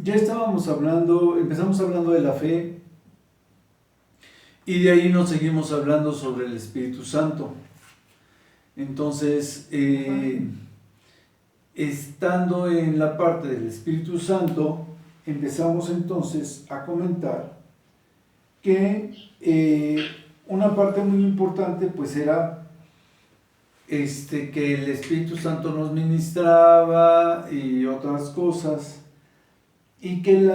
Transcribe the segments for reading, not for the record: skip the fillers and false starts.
ya empezamos hablando de la fe y de ahí nos seguimos hablando sobre el Espíritu Santo. Entonces, estando en la parte del Espíritu Santo, empezamos entonces a comentar que una parte muy importante pues era que el Espíritu Santo nos ministraba y otras cosas, y que el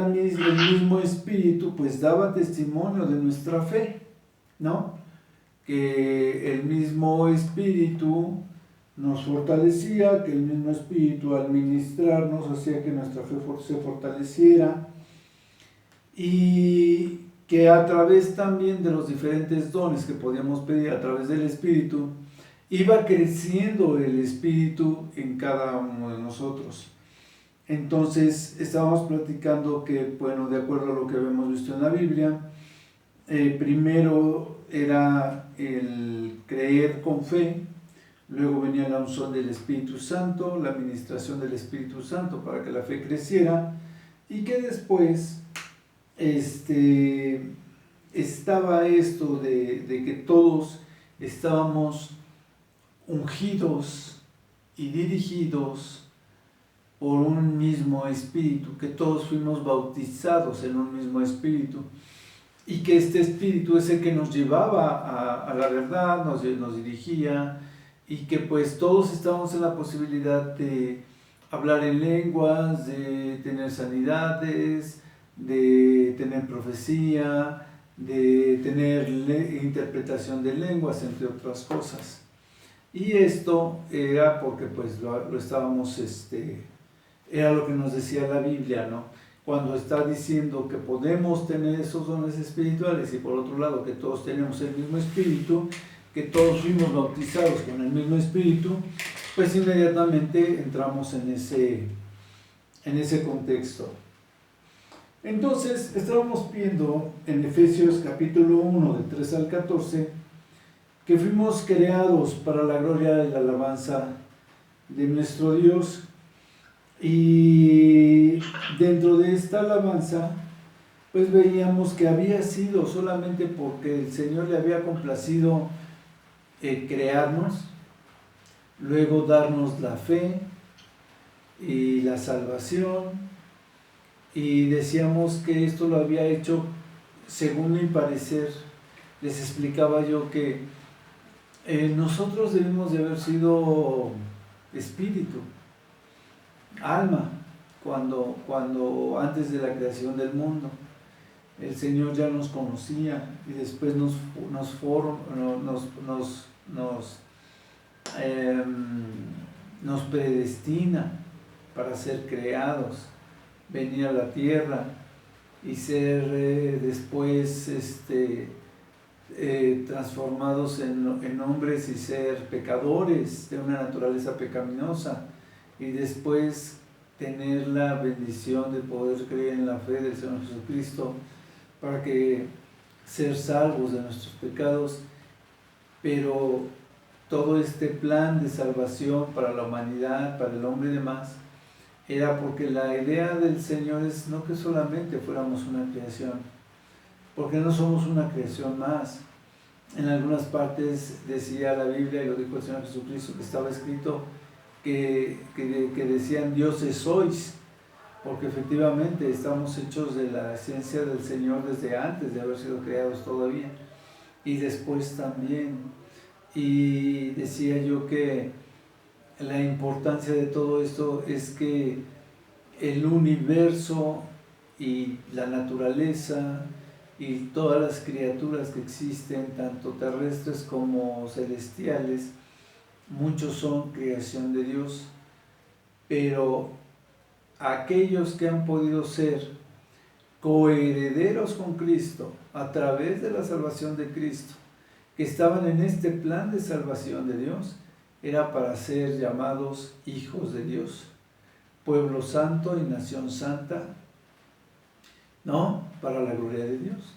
mismo Espíritu pues daba testimonio de nuestra fe, ¿no? Que el mismo Espíritu nos fortalecía, que el mismo Espíritu al ministrarnos hacía que nuestra fe se fortaleciera, y que a través también de los diferentes dones que podíamos pedir a través del Espíritu, iba creciendo el Espíritu en cada uno de nosotros. Entonces estábamos platicando que, bueno, de acuerdo a lo que habíamos visto en la Biblia, primero era el creer con fe, luego venía la unción del Espíritu Santo, la administración del Espíritu Santo para que la fe creciera, y que después estaba esto de que todos estábamos ungidos y dirigidos por un mismo Espíritu, que todos fuimos bautizados en un mismo Espíritu, y que este Espíritu es el que nos llevaba a la verdad, nos dirigía, y que pues todos estábamos en la posibilidad de hablar en lenguas, de tener sanidades, de tener profecía, de tener interpretación de lenguas, entre otras cosas. Y esto era porque pues lo estábamos, era lo que nos decía la Biblia, ¿no? Cuando está diciendo que podemos tener esos dones espirituales, y por otro lado que todos tenemos el mismo Espíritu, que todos fuimos bautizados con el mismo Espíritu, pues inmediatamente entramos en ese contexto. Entonces estábamos viendo en Efesios capítulo 1 del 3 al 14 que fuimos creados para la gloria y la alabanza de nuestro Dios, y dentro de esta alabanza pues veíamos que había sido solamente porque el Señor le había complacido crearnos, luego darnos la fe y la salvación, y decíamos que esto lo había hecho según mi parecer. Les explicaba yo que nosotros debemos de haber sido espíritu, alma, cuando antes de la creación del mundo el Señor ya nos conocía, y después nos predestina para ser creados, venir a la tierra y ser después transformados en hombres y ser pecadores de una naturaleza pecaminosa, y después tener la bendición de poder creer en la fe del Señor Jesucristo para que ser salvos de nuestros pecados. Pero todo este plan de salvación para la humanidad, para el hombre y demás, era porque la idea del Señor es no que solamente fuéramos una creación, porque no somos una creación más. En algunas partes decía la Biblia, y lo dijo el Señor Jesucristo, que estaba escrito que decían dioses sois, porque efectivamente estamos hechos de la esencia del Señor desde antes de haber sido creados todavía, y después también. Y decía yo que la importancia de todo esto es que el universo y la naturaleza y todas las criaturas que existen, tanto terrestres como celestiales, muchos son creación de Dios, pero aquellos que han podido ser coherederos con Cristo a través de la salvación de Cristo, que estaban en este plan de salvación de Dios, era para ser llamados hijos de Dios, pueblo santo y nación santa, ¿no? Para la gloria de Dios.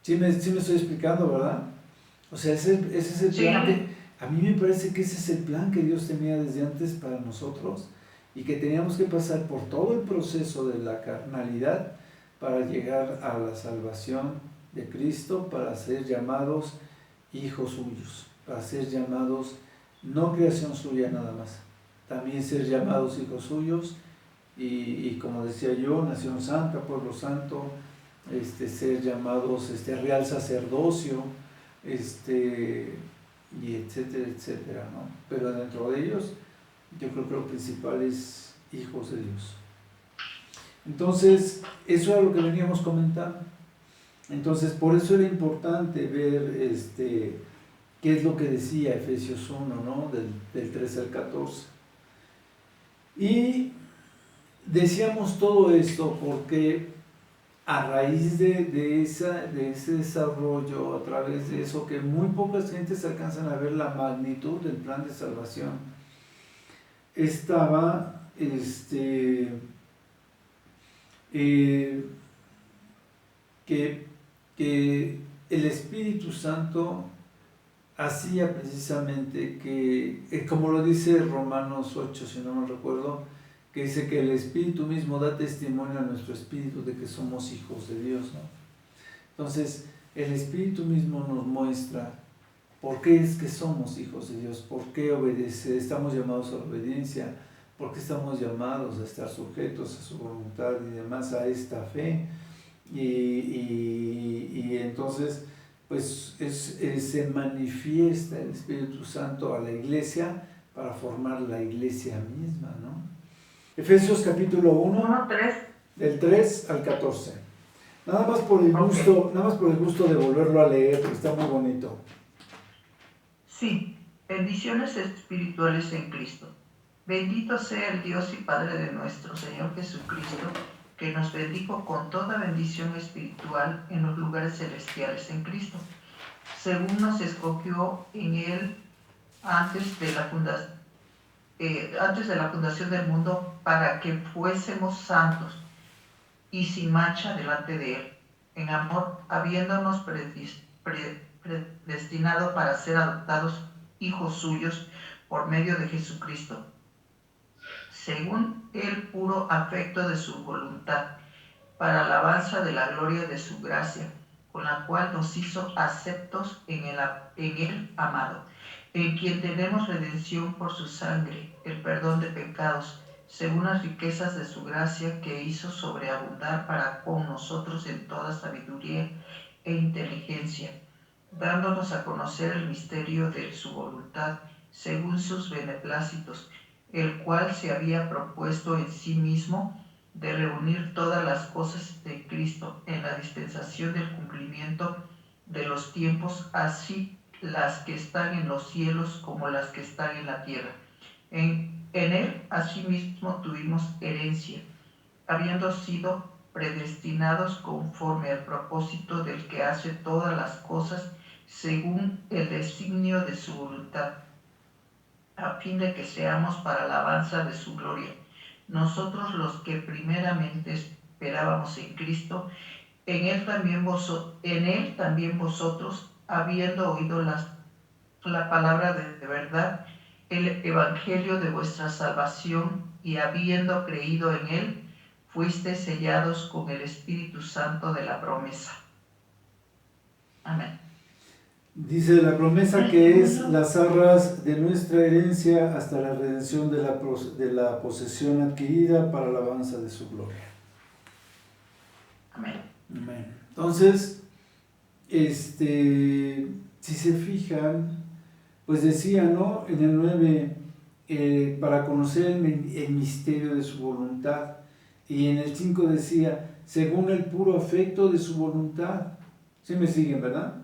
Sí me estoy explicando, ¿verdad? O sea, ese es el plan que, a mí me parece que ese es el plan que Dios tenía desde antes para nosotros, y que teníamos que pasar por todo el proceso de la carnalidad para llegar a la salvación de Cristo, para ser llamados hijos suyos, para ser llamados no creación suya nada más, también ser llamados hijos suyos y como decía yo, nación santa, pueblo santo, ser llamados real sacerdocio, y etcétera, etcétera, ¿no? Pero dentro de ellos, yo creo que lo principal es hijos de Dios. Entonces, eso era lo que veníamos comentando. Entonces, por eso era importante ver qué es lo que decía Efesios 1, ¿no? Del 13 al 14. Y decíamos todo esto porque a raíz de ese desarrollo, a través de eso, que muy pocas gentes alcanzan a ver la magnitud del plan de salvación, estaba que el Espíritu Santo hacía precisamente que, como lo dice Romanos 8, si no me recuerdo, que dice que el Espíritu mismo da testimonio a nuestro espíritu de que somos hijos de Dios, ¿no? Entonces, el Espíritu mismo nos muestra por qué es que somos hijos de Dios, por qué estamos llamados a la obediencia, por qué estamos llamados a estar sujetos a su voluntad y demás, a esta fe. Y entonces, pues se manifiesta el Espíritu Santo a la iglesia para formar la iglesia misma, ¿no? Efesios capítulo 1, del 3 al 14. Nada más por el gusto de volverlo a leer, porque está muy bonito. Sí, bendiciones espirituales en Cristo. Bendito sea el Dios y Padre de nuestro Señor Jesucristo, que nos bendijo con toda bendición espiritual en los lugares celestiales en Cristo, según nos escogió en Él antes de la fundación del mundo, para que fuésemos santos y sin mancha delante de Él, en amor, habiéndonos predestinado para ser adoptados hijos suyos por medio de Jesucristo, según el puro afecto de su voluntad, para alabanza de la gloria de su gracia, con la cual nos hizo aceptos en el amado, en quien tenemos redención por su sangre, el perdón de pecados, según las riquezas de su gracia que hizo sobreabundar para con nosotros en toda sabiduría e inteligencia, dándonos a conocer el misterio de su voluntad, según sus beneplácitos, el cual se había propuesto en sí mismo de reunir todas las cosas de Cristo en la dispensación del cumplimiento de los tiempos, así las que están en los cielos como las que están en la tierra. En Él asimismo tuvimos herencia, habiendo sido predestinados conforme al propósito del que hace todas las cosas según el designio de su voluntad, a fin de que seamos para alabanza de su gloria. Nosotros los que primeramente esperábamos en Cristo, en él también vosotros, habiendo oído la palabra de verdad, el evangelio de vuestra salvación, y habiendo creído en él, fuisteis sellados con el Espíritu Santo de la promesa. Amén. Dice la promesa que es las arras de nuestra herencia hasta la redención de la posesión adquirida para la alabanza de su gloria. Amén. Amén. Entonces, si se fijan, pues decía, ¿no? En el 9, para conocer el misterio de su voluntad. Y en el 5 decía, según el puro afecto de su voluntad. ¿Sí me siguen, verdad?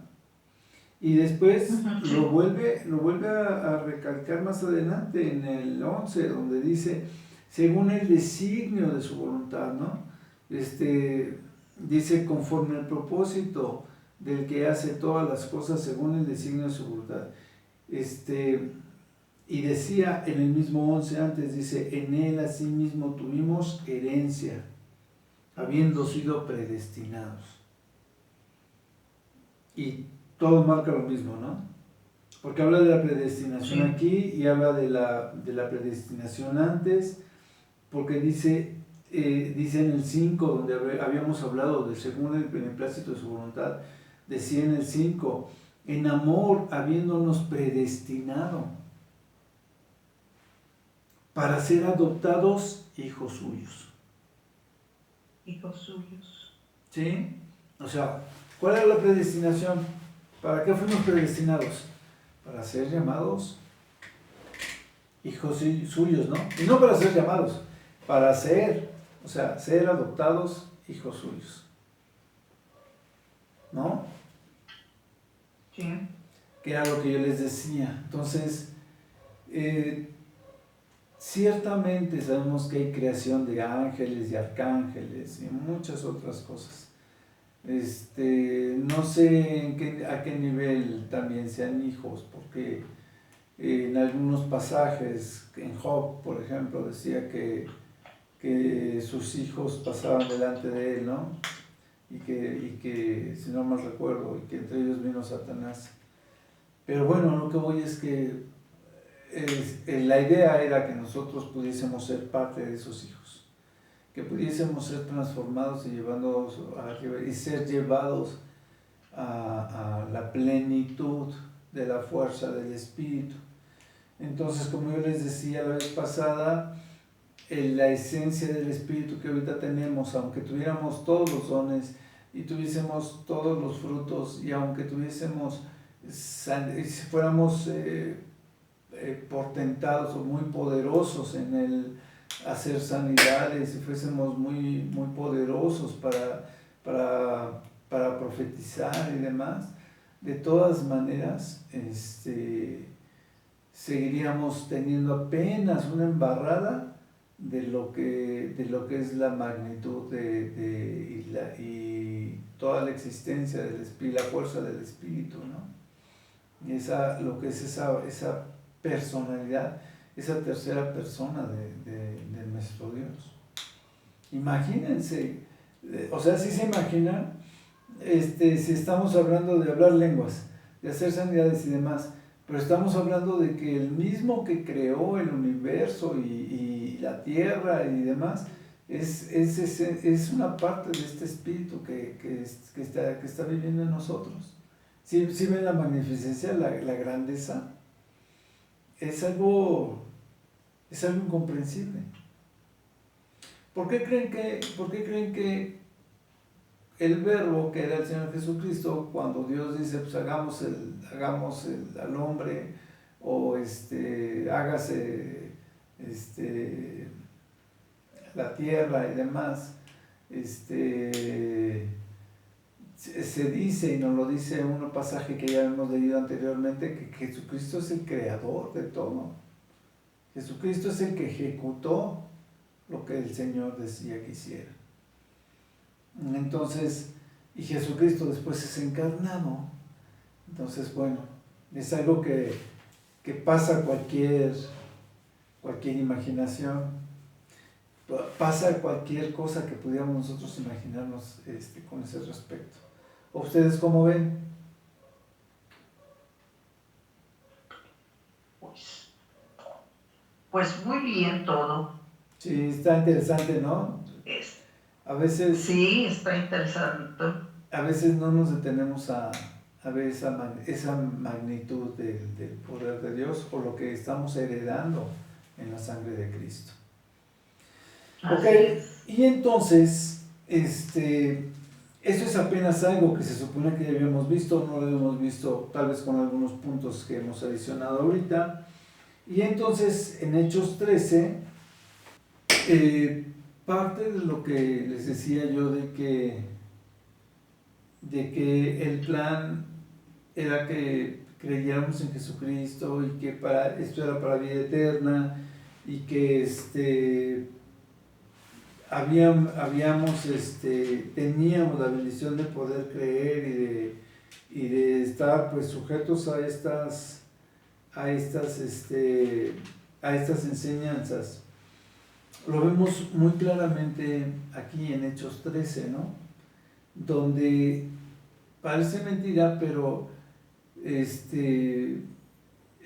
Y después lo vuelve a recalcar más adelante en el 11, donde dice, según el designio de su voluntad, ¿no? Dice, conforme al propósito del que hace todas las cosas según el designio de su voluntad. Y decía en el mismo 11 antes, dice, en él asimismo tuvimos herencia, habiendo sido predestinados. Y todo marca lo mismo, ¿no? Porque habla de la predestinación aquí y habla de la predestinación antes, porque dice en el 5, donde habíamos hablado de según el beneplácito de su voluntad, decía en el 5, en amor habiéndonos predestinado para ser adoptados hijos suyos. Hijos suyos. ¿Sí? O sea, ¿cuál era la predestinación? ¿Para qué fuimos predestinados? Para ser llamados hijos suyos, ¿no? Y no para ser llamados, para ser, o sea, ser adoptados hijos suyos. ¿No? Sí. Que era lo que yo les decía. Entonces, ciertamente sabemos que hay creación de ángeles y arcángeles y muchas otras cosas. No sé a qué nivel también sean hijos, porque en algunos pasajes, en Job, por ejemplo, decía que sus hijos pasaban delante de él, ¿no? Y que, si no mal recuerdo, y que entre ellos vino Satanás. Pero bueno, lo que voy es que la idea era que nosotros pudiésemos ser parte de esos hijos, que pudiésemos ser transformados y y ser llevados a la plenitud de la fuerza del Espíritu. Entonces, como yo les decía la vez pasada, la esencia del Espíritu que ahorita tenemos, aunque tuviéramos todos los dones y tuviésemos todos los frutos, y aunque tuviésemos, si fuéramos portentados o muy poderosos en el hacer sanidades, si fuésemos muy, muy poderosos para profetizar y demás, de todas maneras seguiríamos teniendo apenas una embarrada de lo que es la magnitud y toda la existencia del Espíritu, la fuerza del Espíritu, ¿no? Y lo que es esa personalidad, esa tercera persona de nuestro Dios. Imagínense, o sea, si se imaginan, si estamos hablando de hablar lenguas, de hacer sanidades y demás, pero estamos hablando de que el mismo que creó el universo y la tierra y demás, es una parte de este espíritu que está viviendo en nosotros. ¿Sí ven la magnificencia, la grandeza? Es algo incomprensible. ¿Por qué creen que el verbo, que era el Señor Jesucristo, cuando Dios dice, pues hagamos al hombre, o hágase la tierra y demás, se dice, y nos lo dice un pasaje que ya hemos leído anteriormente, que Jesucristo es el creador de todo. Jesucristo es el que ejecutó lo que el Señor decía que hiciera. Entonces, y Jesucristo después es encarnado. Entonces, bueno, es algo que pasa cualquier imaginación, pasa cualquier cosa que pudiéramos nosotros imaginarnos con ese respecto. ¿Ustedes cómo ven? Pues muy bien todo. Sí, está interesante, ¿no? A veces... Sí, está interesante. A veces no nos detenemos a ver esa magnitud del poder de Dios o lo que estamos heredando en la sangre de Cristo. Ok, y entonces, eso es apenas algo que se supone que ya habíamos visto, no lo habíamos visto tal vez con algunos puntos que hemos adicionado ahorita. Y entonces en Hechos 13, parte de lo que les decía yo de que el plan era que creyéramos en Jesucristo y que esto era para vida eterna y que teníamos la bendición de poder creer y de estar pues sujetos a estas enseñanzas. Lo vemos muy claramente aquí en Hechos 13, ¿no? Donde parece mentira, pero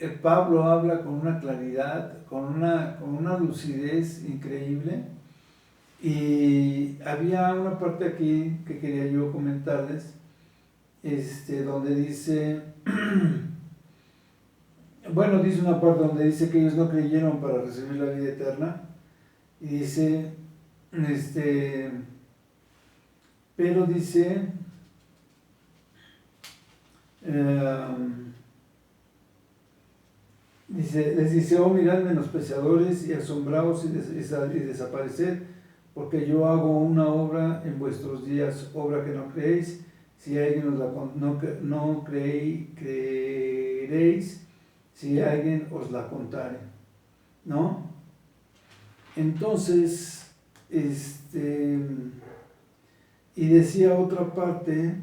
Pablo habla con una claridad, con una lucidez increíble. Y había una parte aquí que quería yo comentarles, donde dice, bueno, dice una parte donde dice que ellos no creyeron para recibir la vida eterna, y dice, pero dice, les dice, oh, mirad menospreciadores y asombraos y desapareced, porque yo hago una obra en vuestros días, obra que no creéis, si alguien no creeréis, si alguien os la contare, ¿no? Entonces, y decía otra parte,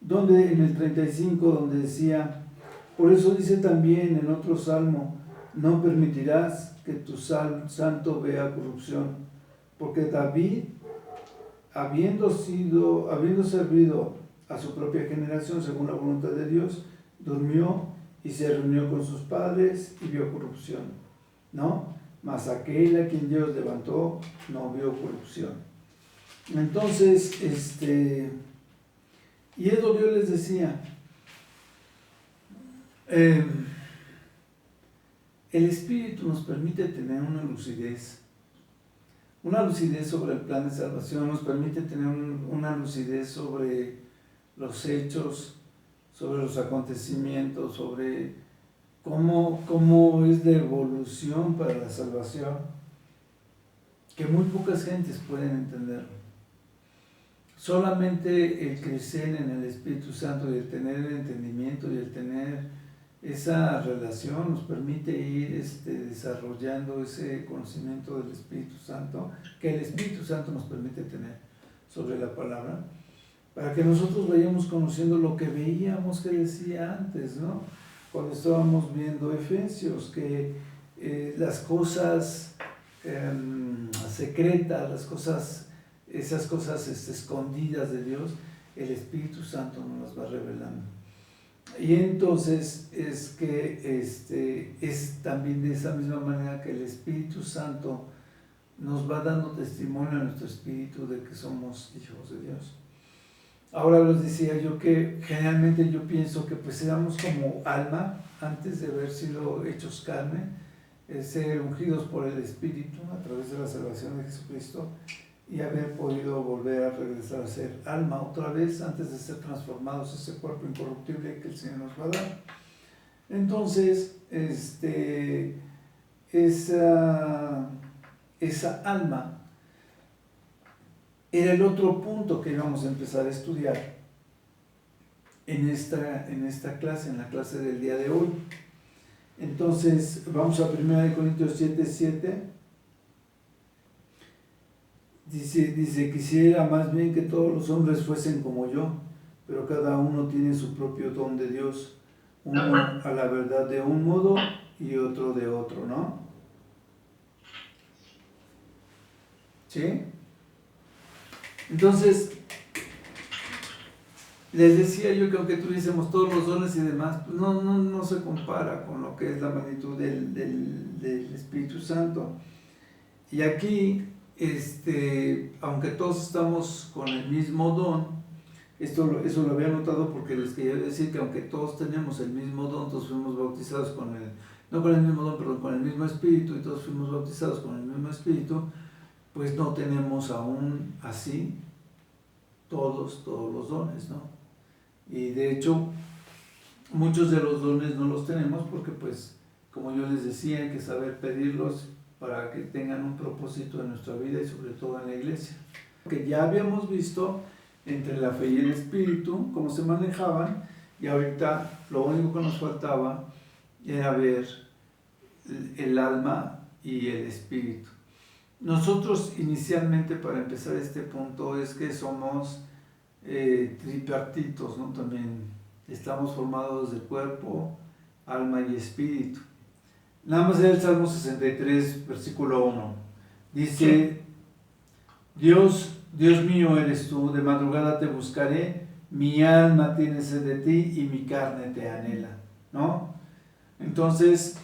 donde en el 35, donde decía, por eso dice también en otro salmo, no permitirás que tu santo vea corrupción, porque David, habiendo servido a su propia generación según la voluntad de Dios, durmió y se reunió con sus padres y vio corrupción, ¿no? Mas aquel a quien Dios levantó no vio corrupción. Entonces, y es lo que yo les decía, el Espíritu nos permite tener una lucidez sobre el plan de salvación, nos permite tener una lucidez sobre los hechos, sobre los acontecimientos, sobre cómo es la evolución para la salvación, que muy pocas gentes pueden entenderlo. Solamente el crecer en el Espíritu Santo y el tener el entendimiento y el tener esa relación nos permite ir desarrollando ese conocimiento del Espíritu Santo, que el Espíritu Santo nos permite tener sobre la palabra, para que nosotros vayamos conociendo lo que veíamos que decía antes, ¿no? Cuando estábamos viendo Efesios, que las cosas secretas, esas cosas escondidas de Dios, el Espíritu Santo nos las va revelando. Y entonces es que es también de esa misma manera que el Espíritu Santo nos va dando testimonio a nuestro espíritu de que somos hijos de Dios. Ahora les decía yo que generalmente yo pienso que pues éramos como alma antes de haber sido hechos carne, ser ungidos por el Espíritu a través de la salvación de Jesucristo y haber podido volver a regresar a ser alma otra vez antes de ser transformados ese cuerpo incorruptible que el Señor nos va a dar. Entonces, esa alma era el otro punto que íbamos a empezar a estudiar en esta clase, en la clase del día de hoy. Entonces, vamos a 1 Corintios 7:7. Dice, quisiera más bien que todos los hombres fuesen como yo, pero cada uno tiene su propio don de Dios, uno a la verdad de un modo y otro de otro, ¿no? ¿Sí? Entonces, les decía yo que aunque tuviésemos todos los dones y demás, pues no se compara con lo que es la magnitud del Espíritu Santo. Y aquí, aunque todos estamos con el mismo don, eso lo había notado porque les quería decir que aunque todos tenemos el mismo don, todos fuimos bautizados con el mismo Espíritu, y todos fuimos bautizados con el mismo Espíritu, pues no tenemos aún así todos los dones, ¿no? Y de hecho, muchos de los dones no los tenemos porque, pues, como yo les decía, hay que saber pedirlos para que tengan un propósito en nuestra vida y sobre todo en la iglesia. Porque ya habíamos visto entre la fe y el Espíritu cómo se manejaban, y ahorita lo único que nos faltaba era ver el alma y el Espíritu. Nosotros inicialmente, para empezar este punto, es que somos tripartitos, ¿no? También estamos formados de cuerpo, alma y espíritu. Nada más el Salmo 63, versículo 1. Dice, Dios mío eres tú, de madrugada te buscaré, mi alma tiene sed de ti y mi carne te anhela, ¿no? Entonces,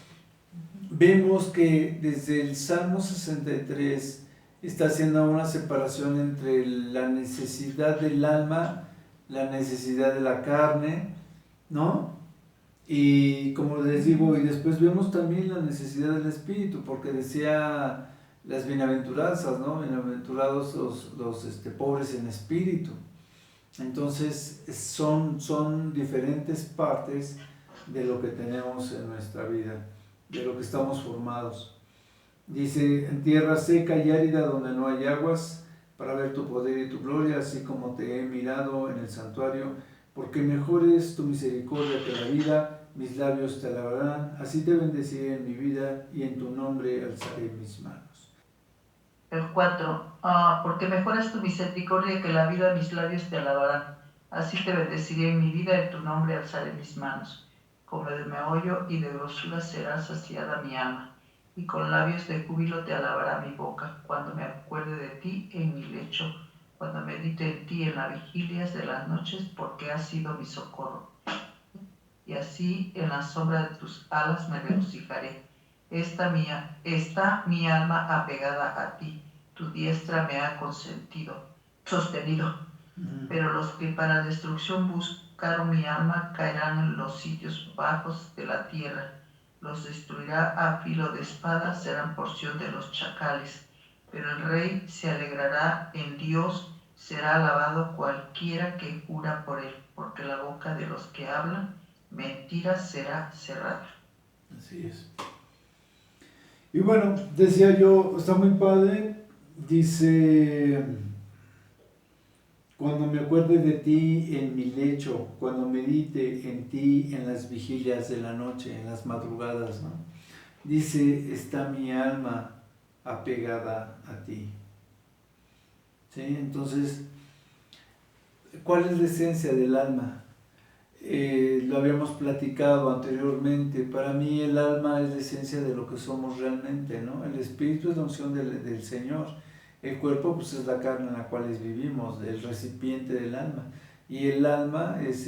vemos que desde el Salmo 63 está haciendo una separación entre la necesidad del alma, la necesidad de la carne, ¿no? Y como les digo, y después vemos también la necesidad del espíritu, porque decía las bienaventuranzas, ¿no? Bienaventurados los pobres en espíritu. Entonces son diferentes partes de lo que tenemos en nuestra vida, de lo que estamos formados. Dice, en tierra seca y árida donde no hay aguas, para ver tu poder y tu gloria, así como te he mirado en el santuario, porque mejor es tu misericordia que la vida, mis labios te alabarán, así te bendeciré en mi vida y en tu nombre alzaré mis manos. El 4. Porque mejor es tu misericordia que la vida, mis labios te alabarán. Así te bendeciré en mi vida, en tu nombre alzaré mis manos. Como de meollo y de grosura será saciada mi alma, y con labios de júbilo te alabará mi boca, cuando me acuerde de ti en mi lecho, cuando medite en ti en las vigilias de las noches, porque has sido mi socorro. Y así en la sombra de tus alas me regocijaré. Está mi alma apegada a ti, tu diestra me ha sostenido. Pero los que para destrucción buscaron mi alma caerán en los sitios bajos de la tierra. Los destruirá a filo de espada, serán porción de los chacales. Pero el rey se alegrará en Dios, será alabado cualquiera que jura por él, porque la boca de los que hablan mentiras será cerrada. Así es. Y bueno, decía yo, está muy padre, dice, cuando me acuerde de ti en mi lecho, cuando medite en ti en las vigilias de la noche, en las madrugadas, ¿no? Dice, está mi alma apegada a ti. ¿Sí? Entonces, ¿cuál es la esencia del alma? Lo habíamos platicado anteriormente. Para mí el alma es la esencia de lo que somos realmente, ¿no? El espíritu es la unción del Señor. El cuerpo pues es la carne en la cual vivimos, el recipiente del alma. Y el alma es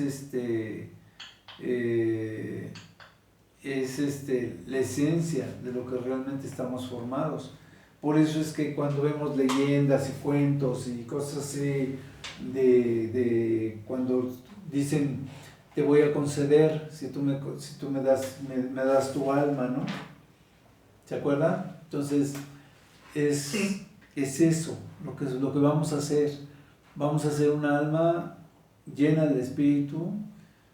la esencia de lo que realmente estamos formados. Por eso es que cuando vemos leyendas y cuentos y cosas así, de cuando dicen, te voy a conceder si tú me das tu alma, ¿no? ¿Se acuerdan? Entonces, Sí. es eso lo que vamos a hacer. Vamos a hacer un alma llena del Espíritu,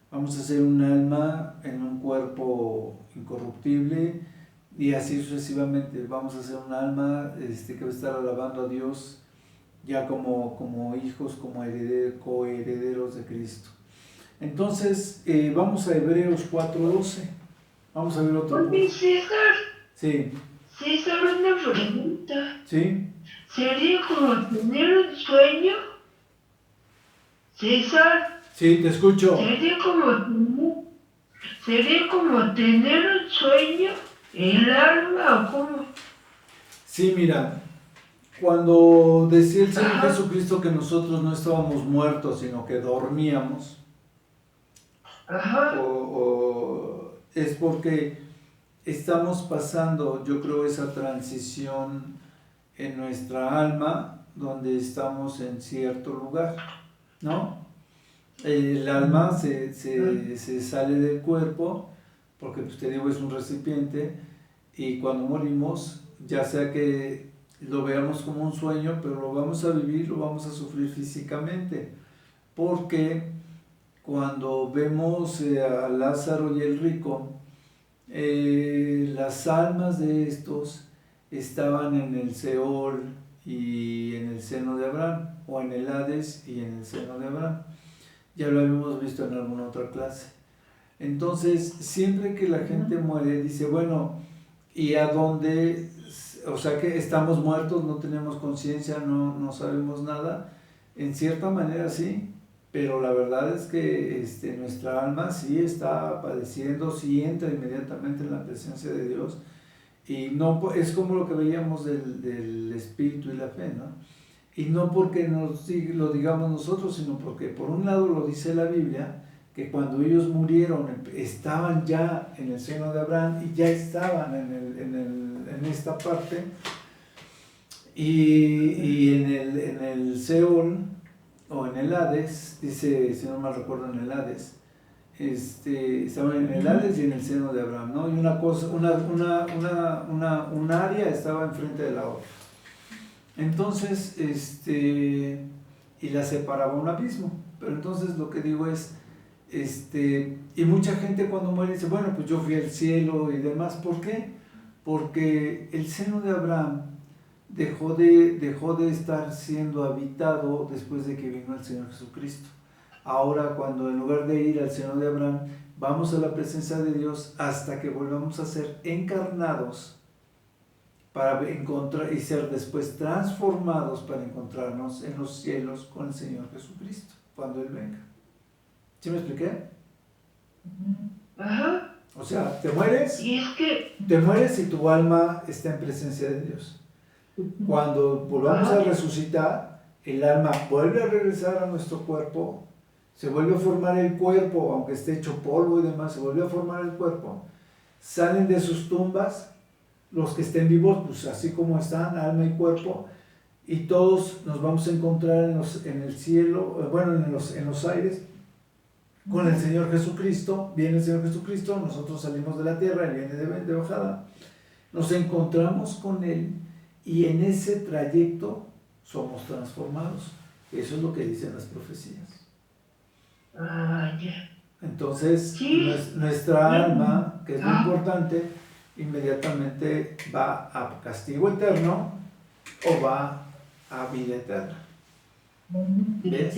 vamos a hacer un alma en un cuerpo incorruptible y así sucesivamente. Vamos a hacer un alma que va a estar alabando a Dios ya como hijos, como coherederos de Cristo. Entonces, vamos a Hebreos 4:12. Vamos a ver otro punto. Oye, César. Sí. César, una pregunta. ¿Sí? ¿Sería como tener un sueño? César. Sí, te escucho. ¿Sería como tener un sueño? ¿El alma o cómo? Sí, mira, cuando decía el Señor Jesucristo que nosotros no estábamos muertos, sino que dormíamos, Ajá. es porque estamos pasando, yo creo, esa transición en nuestra alma, donde estamos en cierto lugar, ¿no? El alma se sale del cuerpo, porque pues te digo, es un recipiente, y cuando morimos, ya sea que lo veamos como un sueño, pero lo vamos a vivir, lo vamos a sufrir físicamente, porque cuando vemos a Lázaro y el rico, las almas de estos estaban en el Seol y en el seno de Abraham, o en el Hades y en el seno de Abraham. Ya lo habíamos visto en alguna otra clase. Entonces, siempre que la gente muere, dice, bueno, ¿y a dónde? O sea que estamos muertos, no tenemos conciencia, no sabemos nada. En cierta manera sí, pero la verdad es que nuestra alma sí está padeciendo, sí entra inmediatamente en la presencia de Dios, y no es como lo que veíamos del espíritu y la fe, ¿no? Y no porque lo digamos nosotros, sino porque por un lado lo dice la Biblia, que cuando ellos murieron estaban ya en el seno de Abraham y ya estaban en esta parte, y en el Seol o en el Hades, dice, si no mal recuerdo, en el Hades, estaban en el Hades y en el seno de Abraham, ¿no? Y una cosa, un área estaba enfrente de la otra. Entonces, y la separaba un abismo. Pero entonces lo que digo es, y mucha gente cuando muere dice, bueno, pues yo fui al cielo y demás. ¿Por qué? Porque el seno de Abraham dejó de estar siendo habitado después de que vino el Señor Jesucristo. Ahora, cuando en lugar de ir al seno de Abraham, vamos a la presencia de Dios hasta que volvamos a ser encarnados para encontrar y ser después transformados para encontrarnos en los cielos con el Señor Jesucristo, cuando Él venga. ¿Sí me expliqué? Ajá. O sea, te mueres y tu alma está en presencia de Dios. Cuando volvamos a resucitar, el alma vuelve a regresar a nuestro cuerpo, se vuelve a formar el cuerpo, aunque esté hecho polvo y demás, se vuelve a formar el cuerpo, salen de sus tumbas, los que estén vivos, pues así como están, alma y cuerpo, y todos nos vamos a encontrar en el cielo, bueno, en los aires, con el Señor Jesucristo. Viene el Señor Jesucristo, nosotros salimos de la tierra, Él viene de bajada, nos encontramos con Él, y en ese trayecto somos transformados. Eso es lo que dicen las profecías. Ya. Entonces, Sí. nuestra alma, que es lo importante, inmediatamente va a castigo eterno o va a vida eterna. ¿Ves?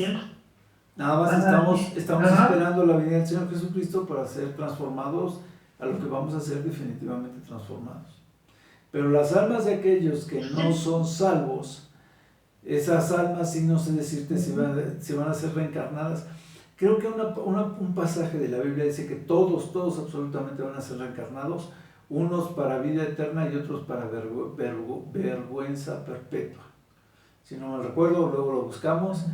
Nada más estamos esperando la venida del Señor Jesucristo para ser transformados a lo que vamos a ser definitivamente transformados. Pero las almas de aquellos que no son salvos, esas almas, sí no sé decirte si van a ser reencarnadas. Creo que un pasaje de la Biblia dice que todos absolutamente van a ser reencarnados, unos para vida eterna y otros para vergüenza perpetua. Si no me recuerdo, luego lo buscamos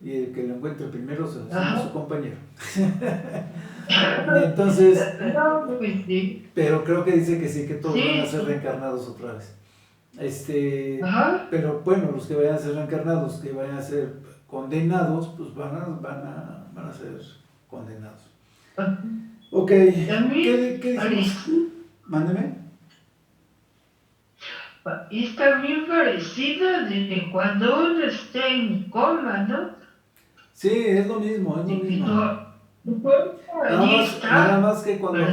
y el que lo encuentre primero se lo enseña a su compañero. Entonces, pero creo que dice que sí, que todos van a ser reencarnados otra vez. Pero bueno, los que vayan a ser reencarnados, que vayan a ser condenados, pues van a ser condenados. Ok, ¿qué dijimos? Mándeme. Está bien parecida de cuando uno está en coma, ¿no? Sí, es lo mismo. Nada más que cuando...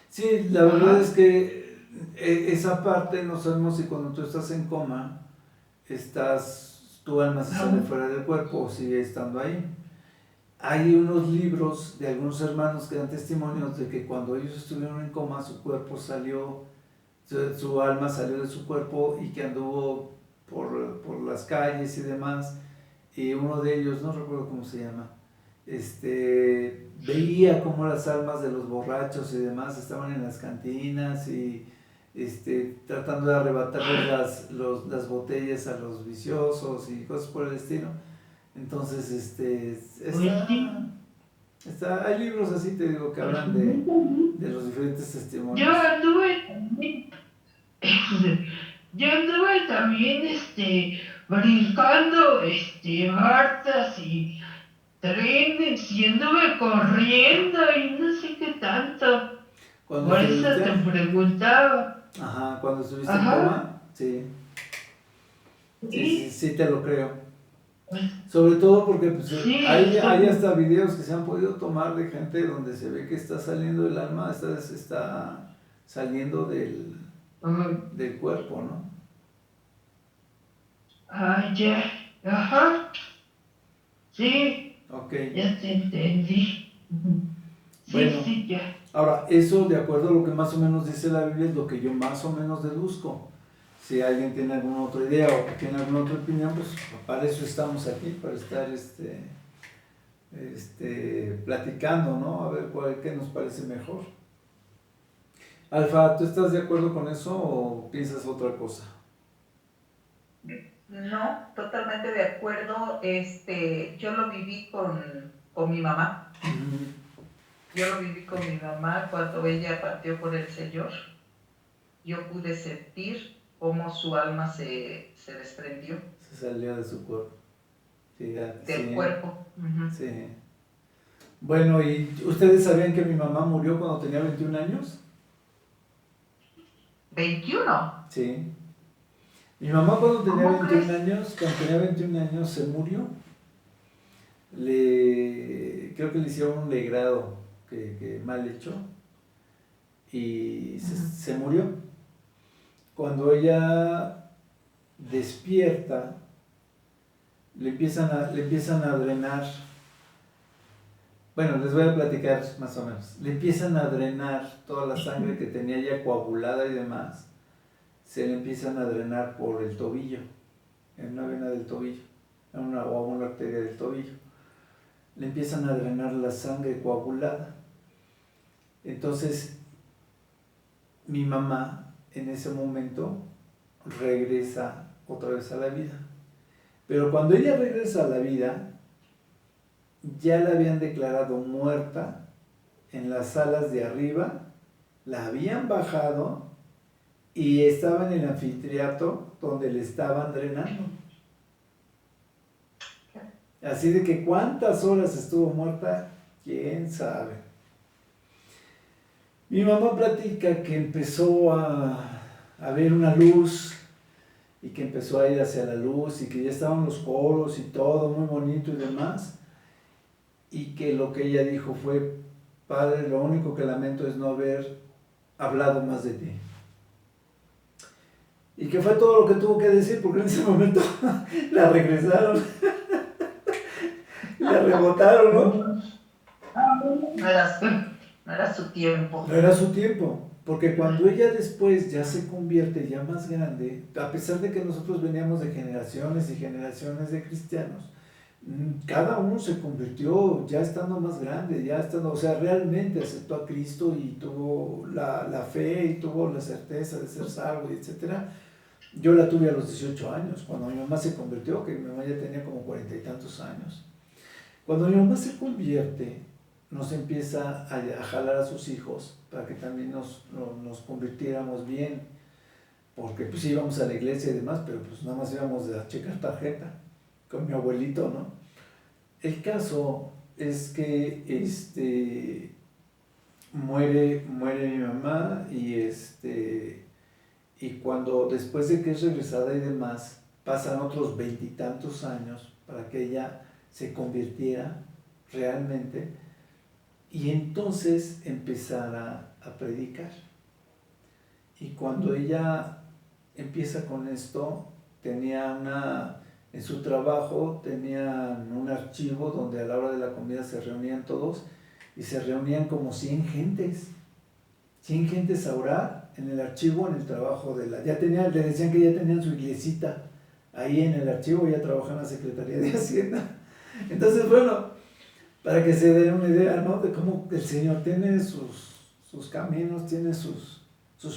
Sí, la verdad es que esa parte no sabemos si cuando tú estás en coma, tu alma se sale fuera del cuerpo o sigue estando ahí. Hay unos libros de algunos hermanos que dan testimonios de que cuando ellos estuvieron en coma, su cuerpo salió, su alma salió de su cuerpo y que anduvo por las calles y demás. Y uno de ellos, no recuerdo cómo se llama, veía cómo las almas de los borrachos y demás estaban en las cantinas y tratando de arrebatarles las botellas a los viciosos y cosas por el estilo. Entonces, hay libros así, te digo, que hablan de los diferentes testimonios. Yo anduve también brincando hartas y trenes y anduve corriendo y no sé qué tanto. Por eso te preguntaba. Ajá, cuando estuviste en coma, sí. Sí, te lo creo. Sobre todo porque pues, hay hasta videos que se han podido tomar de gente donde se ve que está saliendo el alma, está saliendo del cuerpo, ¿no? Ya. Ajá. Sí. Ok. Ya te entendí. Bueno, sí, ya. Ahora, eso de acuerdo a lo que más o menos dice la Biblia es lo que yo más o menos deduzco. Si alguien tiene alguna otra idea o tiene alguna otra opinión, pues para eso estamos aquí, para estar platicando, ¿no? A ver qué nos parece mejor. Alfa, ¿tú estás de acuerdo con eso o piensas otra cosa? No, totalmente de acuerdo. Yo lo viví con mi mamá. Yo lo viví con mi mamá cuando ella partió por el Señor. Yo pude sentir cómo su alma se desprendió. Se salió de su cuerpo. Sí, Del sí, cuerpo. sí. Bueno, ¿y ustedes sabían que mi mamá murió cuando tenía 21 años? 21. Sí. Mi mamá cuando tenía ¿Cómo 21 crees? años, se murió. Creo que le hicieron un legrado que mal hecho y se murió. Cuando ella despierta, le empiezan a drenar. Bueno, les voy a platicar más o menos. Le empiezan a drenar toda la sangre que tenía ya coagulada y demás. Se le empiezan a drenar por el tobillo, en una vena del tobillo, o una arteria del tobillo. Le empiezan a drenar la sangre coagulada. Entonces, mi mamá en ese momento regresa otra vez a la vida. Pero cuando ella regresa a la vida, ya la habían declarado muerta en las salas de arriba, la habían bajado y estaba en el anfiteatro donde le estaban drenando. Así de que cuántas horas estuvo muerta, quién sabe. Mi mamá platica que empezó a ver una luz y que empezó a ir hacia la luz y que ya estaban los coros y todo muy bonito y demás. Y que lo que ella dijo fue: Padre, lo único que lamento es no haber hablado más de ti. Y que fue todo lo que tuvo que decir, porque en ese momento la regresaron, la rebotaron, ¿no? No era su tiempo. No era su tiempo, porque cuando ella después ya se convierte ya más grande, a pesar de que nosotros veníamos de generaciones y generaciones de cristianos, cada uno se convirtió ya estando más grande, o sea, realmente aceptó a Cristo y tuvo la fe y tuvo la certeza de ser salvo, y etcétera. Yo la tuve a los 18 años, cuando mi mamá se convirtió, que mi mamá ya tenía como 40 y tantos años. Cuando mi mamá se convierte, nos empieza a jalar a sus hijos para que también nos convirtiéramos bien, porque pues íbamos a la iglesia y demás, pero pues nada más íbamos a checar tarjeta con mi abuelito, ¿no? El caso es que muere mi mamá y cuando después de que es regresada y demás, pasan otros 20 y tantos años para que ella se convirtiera realmente y entonces empezara a predicar. Y cuando ella empieza con esto, en su trabajo tenían un archivo donde a la hora de la comida se reunían todos y se reunían como 100 gentes a orar en el archivo, en el trabajo le decían que ya tenían su iglesita ahí en el archivo, ya trabaja en la Secretaría de Hacienda. Entonces, bueno, para que se den una idea, ¿no?, de cómo el Señor tiene sus caminos, tiene sus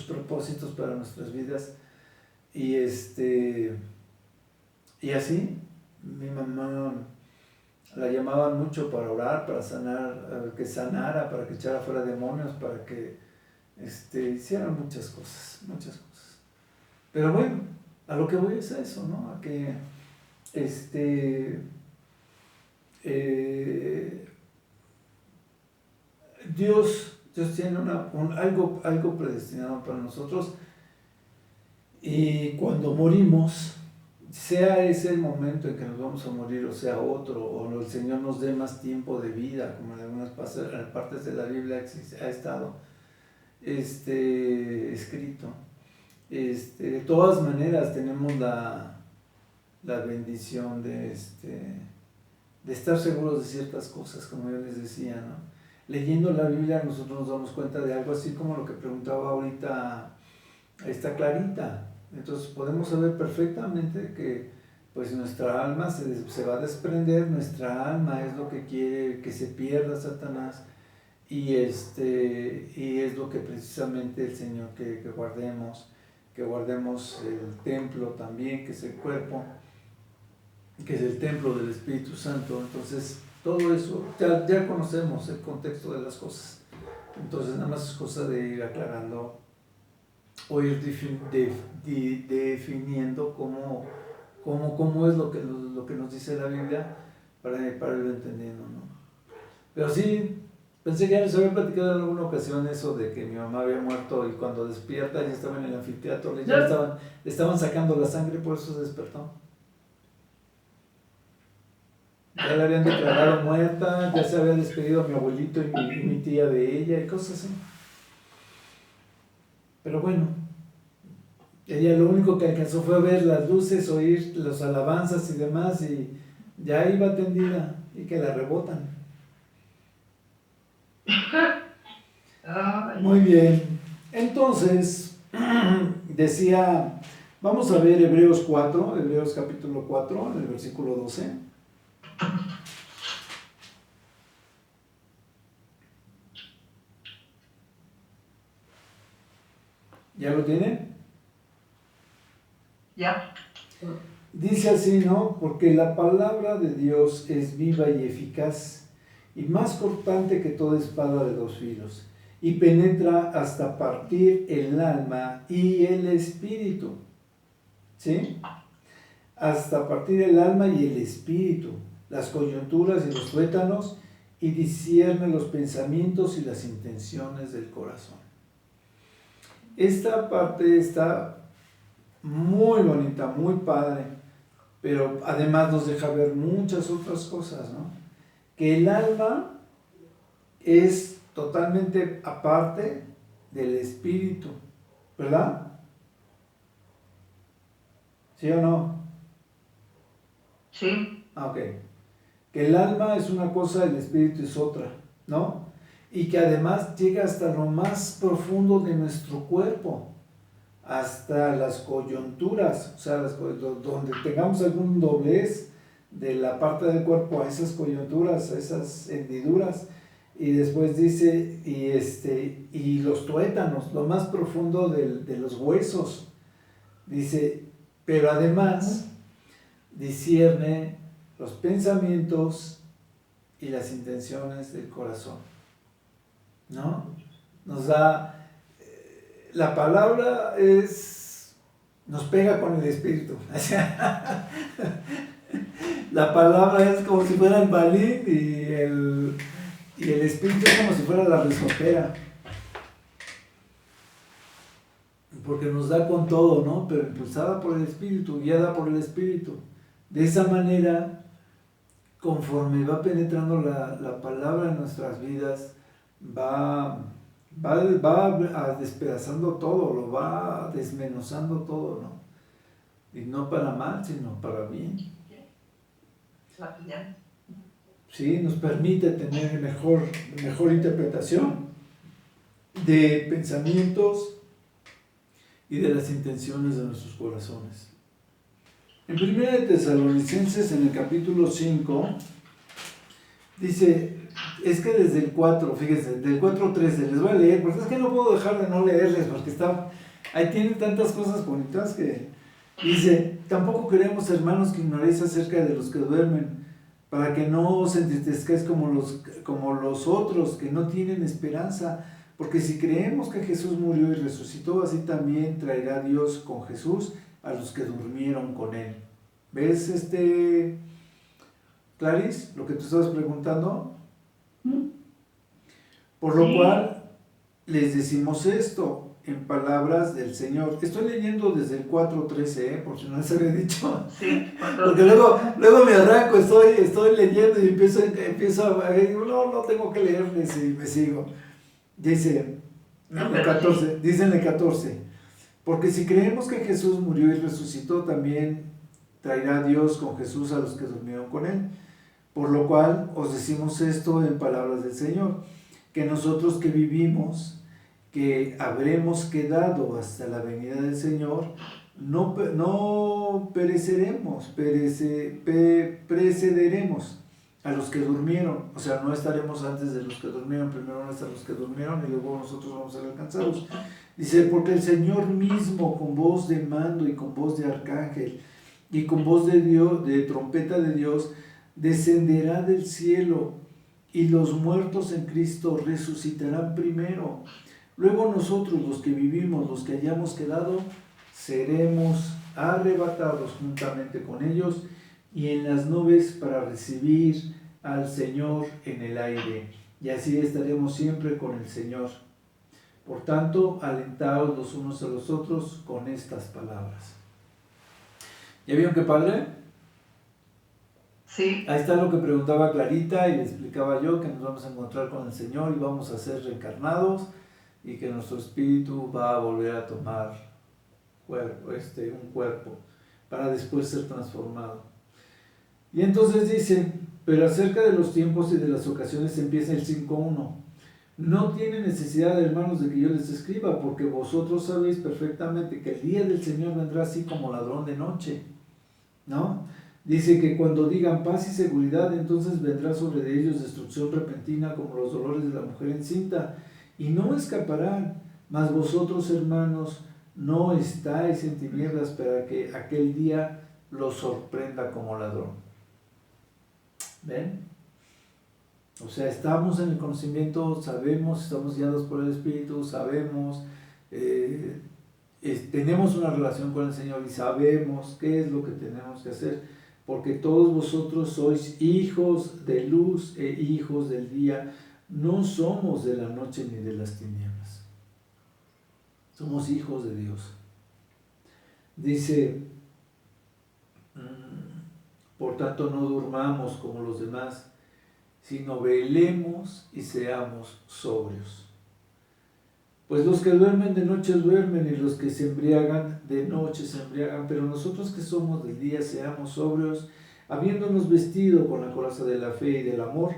propósitos para nuestras vidas. Y así, mi mamá la llamaban mucho para orar, para sanar, que sanara, para que echara fuera demonios, para que hicieran muchas cosas. Pero bueno, a lo que voy es a eso, ¿no? A que Dios tiene algo predestinado para nosotros, y cuando morimos, sea ese el momento en que nos vamos a morir o sea otro, o el Señor nos dé más tiempo de vida, como en algunas partes de la Biblia ha estado escrito, de todas maneras tenemos la bendición de estar seguros de ciertas cosas, como yo les decía, ¿no? Leyendo la Biblia nosotros nos damos cuenta de algo así como lo que preguntaba ahorita esta Clarita. Entonces podemos saber perfectamente que pues nuestra alma se va a desprender, nuestra alma es lo que quiere que se pierda Satanás, y es lo que precisamente el Señor que guardemos el templo también, que es el cuerpo, que es el templo del Espíritu Santo. Entonces, todo eso, ya conocemos el contexto de las cosas. Entonces, nada más es cosa de ir aclarando o ir definiendo cómo es lo que nos dice la Biblia para irlo entendiendo, ¿no? Pero sí, pensé que ya les había platicado en alguna ocasión eso de que mi mamá había muerto y cuando despierta ya estaba en el anfiteatro, le estaban sacando la sangre, por eso se despertó. Ya la habían declarado muerta, ya se había despedido mi abuelito y mi tía de ella y cosas así. Pero bueno, ella lo único que alcanzó fue ver las luces, oír las alabanzas y demás, y ya iba tendida y que la rebotan. Muy bien, entonces decía, vamos a ver Hebreos capítulo 4, en el versículo 12. ¿Ya lo tienen? Ya. Dice así, ¿no? Porque la palabra de Dios es viva y eficaz y más cortante que toda espada de dos filos y penetra hasta partir el alma y el espíritu. ¿Sí? Hasta partir el alma y el espíritu, las coyunturas y los tuétanos, y discierne los pensamientos y las intenciones del corazón. Esta parte está muy bonita, muy padre, pero además nos deja ver muchas otras cosas, ¿no? Que el alma es totalmente aparte del espíritu, ¿verdad? ¿Sí o no? Sí. Ok. Que el alma es una cosa, el espíritu es otra, ¿no? Y que además llega hasta lo más profundo de nuestro cuerpo, hasta las coyunturas, o sea, donde tengamos algún doblez de la parte del cuerpo a esas coyunturas, a esas hendiduras, y después dice, y los tuétanos, lo más profundo de los huesos, dice, pero además discierne los pensamientos y las intenciones del corazón, ¿no? Nos da, la palabra nos pega con el espíritu, la palabra es como si fuera el balín y el espíritu es como si fuera la risotera, porque nos da con todo, ¿no? Pero impulsada por el espíritu, guiada por el espíritu. De esa manera, conforme va penetrando la palabra en nuestras vidas, va despedazando todo, lo va desmenuzando todo, ¿no? Y no para mal, sino para bien. Sí, nos permite tener mejor interpretación de pensamientos y de las intenciones de nuestros corazones. En 1 Tesalonicenses, en el capítulo 5, dice, es que desde el 4, fíjense, del 4:13, les voy a leer, porque es que no puedo dejar de no leerles, porque ahí tienen tantas cosas bonitas que dice, tampoco queremos, hermanos, que ignoréis acerca de los que duermen, para que no os entristezcáis como los otros, que no tienen esperanza, porque si creemos que Jesús murió y resucitó, así también traerá Dios con Jesús a los que durmieron con él. ¿Ves, Clarice, lo que tú estabas preguntando? Por lo cual les decimos esto en palabras del Señor. Estoy leyendo desde el 4:13, por si no les había dicho. Sí. Porque luego me arranco, estoy leyendo y empiezo a ver, no tengo que leerles y me sigo. Dice en el 14, porque si creemos que Jesús murió y resucitó, también traerá Dios con Jesús a los que durmieron con él. Por lo cual os decimos esto en palabras del Señor, que nosotros que vivimos, que habremos quedado hasta la venida del Señor, no pereceremos, precederemos a los que durmieron, o sea, no estaremos antes de los que durmieron, primero van a estar los que durmieron y luego nosotros vamos a ser alcanzados. Dice, porque el Señor mismo con voz de mando y con voz de arcángel y con voz de Dios, de trompeta de Dios, descenderá del cielo, y los muertos en Cristo resucitarán primero. Luego nosotros, los que vivimos, los que hayamos quedado, seremos arrebatados juntamente con ellos y en las nubes para recibir al Señor en el aire. Y así estaremos siempre con el Señor. Por tanto, alentaos los unos a los otros con estas palabras. ¿Ya vieron qué padre? Sí. Ahí está lo que preguntaba Clarita y le explicaba yo, que nos vamos a encontrar con el Señor y vamos a ser reencarnados y que nuestro espíritu va a volver a tomar un cuerpo para después ser transformado. Y entonces dice, pero acerca de los tiempos y de las ocasiones empieza el 5.1. No tiene necesidad, hermanos, de que yo les escriba, porque vosotros sabéis perfectamente que el día del Señor vendrá así como ladrón de noche, ¿no? Dice que cuando digan paz y seguridad, entonces vendrá sobre ellos destrucción repentina como los dolores de la mujer encinta, y no escaparán, mas vosotros, hermanos, no estáis en tinieblas para que aquel día los sorprenda como ladrón. ¿Ven? O sea, estamos en el conocimiento, sabemos, estamos guiados por el Espíritu, sabemos, tenemos una relación con el Señor y sabemos qué es lo que tenemos que hacer, porque todos vosotros sois hijos de luz e hijos del día, no somos de la noche ni de las tinieblas, somos hijos de Dios. Dice, por tanto no durmamos como los demás, sino velemos y seamos sobrios. Pues los que duermen de noche duermen, y los que se embriagan de noche se embriagan, pero nosotros que somos del día seamos sobrios, habiéndonos vestido con la coraza de la fe y del amor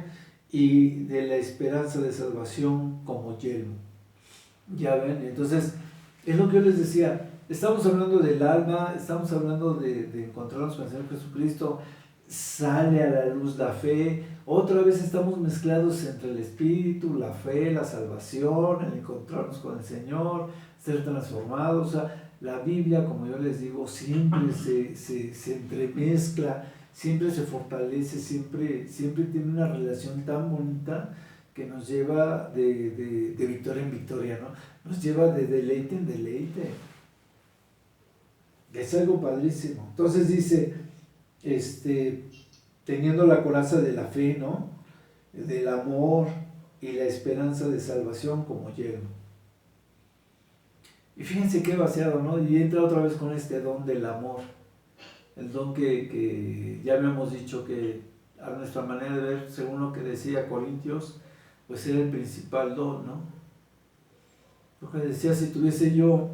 y de la esperanza de salvación como yelmo. Ya ven, entonces es lo que yo les decía, estamos hablando del alma, estamos hablando de encontrarnos con el Señor Jesucristo, sale a la luz la fe, otra vez estamos mezclados entre el Espíritu, la fe, la salvación, el encontrarnos con el Señor, ser transformados. O sea, la Biblia, como yo les digo, siempre se entremezcla, siempre se fortalece, siempre tiene una relación tan bonita que nos lleva de victoria en victoria, ¿no? Nos lleva de deleite en deleite. Es algo padrísimo. Entonces dice, teniendo la coraza de la fe, ¿no? Del amor y la esperanza de salvación como yelmo. Y fíjense qué vaciado, ¿no? Y entra otra vez con este don del amor. El don que ya habíamos dicho que a nuestra manera de ver, según lo que decía Corintios, pues era el principal don, ¿no? Lo que decía, si tuviese yo,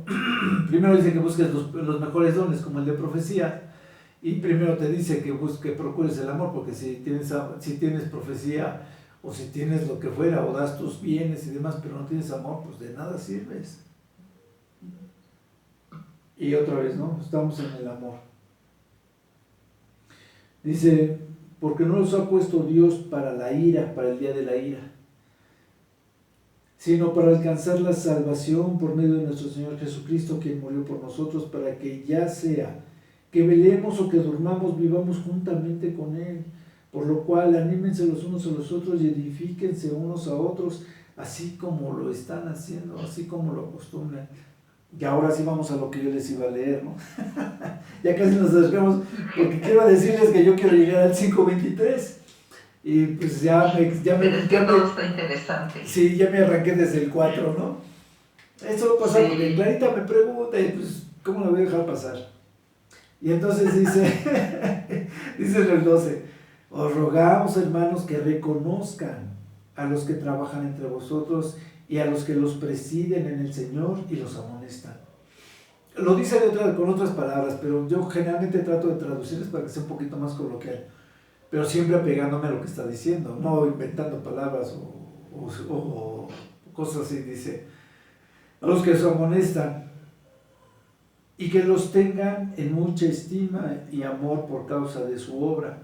primero dice que busques los mejores dones, como el de profecía, y primero te dice que procures el amor, porque si tienes profecía, o si tienes lo que fuera, o das tus bienes y demás, pero no tienes amor, pues de nada sirves. Y otra vez, ¿no? Estamos en el amor. Dice, porque no los ha puesto Dios para la ira, para el día de la ira, sino para alcanzar la salvación por medio de nuestro Señor Jesucristo, quien murió por nosotros, para que ya sea que velemos o que durmamos, vivamos juntamente con Él. Por lo cual, anímense los unos a los otros y edifíquense unos a otros, así como lo están haciendo, así como lo acostumbran. Y ahora sí vamos a lo que yo les iba a leer, ¿no? Ya casi nos acercamos, porque quiero decirles que yo quiero llegar al 5.23. Y pues Pero es que todo está interesante. Sí, ya me arranqué desde el 4, ¿no? Eso lo pasa porque Clarita me pregunta y pues, ¿cómo la voy a dejar pasar? Y entonces dice, dice en el 12, os rogamos, hermanos, que reconozcan a los que trabajan entre vosotros y a los que los presiden en el Señor y los amonestan. Lo dice con otras palabras, pero yo generalmente trato de traducirles para que sea un poquito más coloquial, pero siempre apegándome a lo que está diciendo, no inventando palabras o cosas así. Dice, a los que los amonestan, y que los tengan en mucha estima y amor por causa de su obra,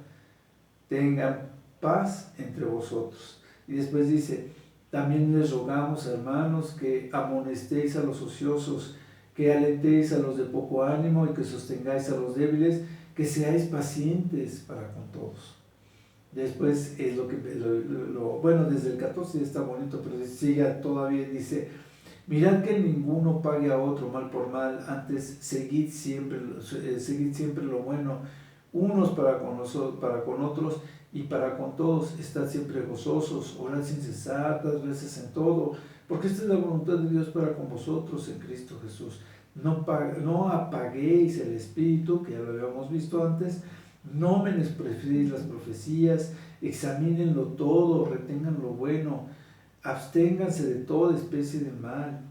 tengan paz entre vosotros. Y después dice, también les rogamos, hermanos, que amonestéis a los ociosos, que alentéis a los de poco ánimo y que sostengáis a los débiles, que seáis pacientes para con todos. Después es lo que, bueno, desde el 14 ya está bonito, pero sigue todavía, dice, mirad que ninguno pague a otro mal por mal, antes seguid siempre lo bueno, unos para con otros y para con todos. Estad siempre gozosos, orad sin cesar, dad gracias en todo, porque esta es la voluntad de Dios para con vosotros en Cristo Jesús. No apaguéis el espíritu, que ya lo habíamos visto antes. No menospreciéis las profecías, examínenlo todo, retengan lo bueno, absténganse de toda especie de mal,